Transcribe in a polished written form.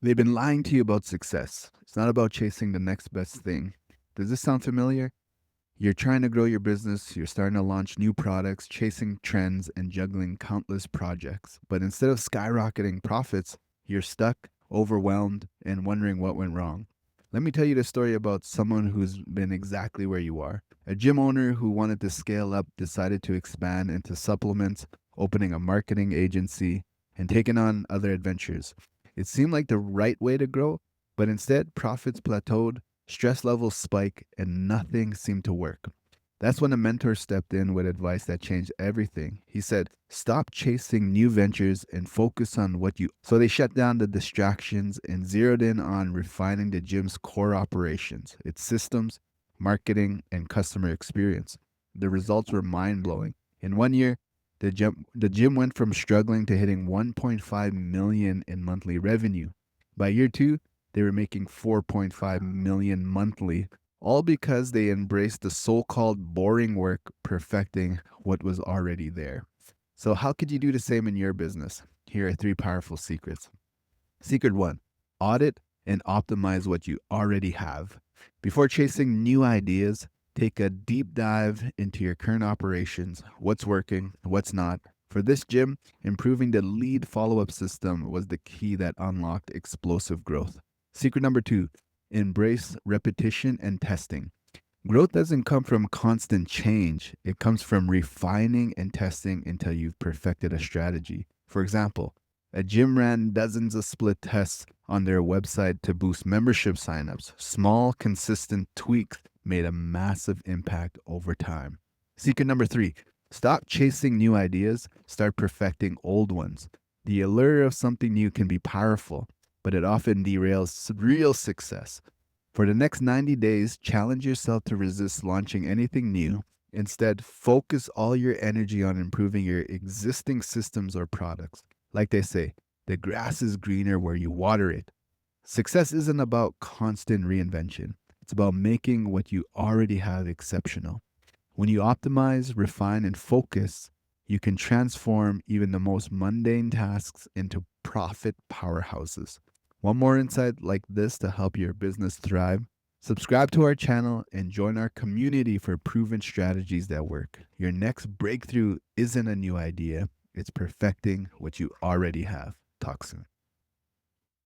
They've been lying to you about success. It's not about chasing the next best thing. Does this sound familiar? You're trying to grow your business, you're starting to launch new products, chasing trends, and juggling countless projects. But instead of skyrocketing profits, you're stuck, overwhelmed, and wondering what went wrong. Let me tell you the story about someone who's been exactly where you are. A gym owner who wanted to scale up decided to expand into supplements, opening a marketing agency, and taking on other adventures. It seemed like the right way to grow, but instead, profits plateaued, stress levels spike, and nothing seemed to work. That's when a mentor stepped in with advice that changed everything. He said, "Stop chasing new ventures and focus on what you." So they shut down the distractions and zeroed in on refining the gym's core operations, its systems, marketing, and customer experience. The results were mind blowing. In 1 year, the gym went from struggling to hitting 1.5 million in monthly revenue. By year two, they were making 4.5 million monthly, all because they embraced the so called boring work, perfecting what was already there. So, how could you do the same in your business? Here are three powerful secrets. Secret one: audit and optimize what you already have. Before chasing new ideas, take a deep dive into your current operations, what's working, what's not. For this gym, improving the lead follow up system was the key that unlocked explosive growth. Secret number two: embrace repetition and testing. Growth doesn't come from constant change, it comes from refining and testing until you've perfected a strategy. For example, a gym ran dozens of split tests on their website to boost membership signups. Small, consistent tweaks made a massive impact over time. Secret number three: stop chasing new ideas, start perfecting old ones. The allure of something new can be powerful, but it often derails real success. For the next 90 days, challenge yourself to resist launching anything new. Instead, focus all your energy on improving your existing systems or products. Like they say, the grass is greener where you water it. Success isn't about constant reinvention, it's about making what you already have exceptional. When you optimize, refine, and focus, you can transform even the most mundane tasks into profit powerhouses. Want more insight like this to help your business thrive? Subscribe to our channel and join our community for proven strategies that work. Your next breakthrough isn't a new idea, it's perfecting what you already have. Talk soon.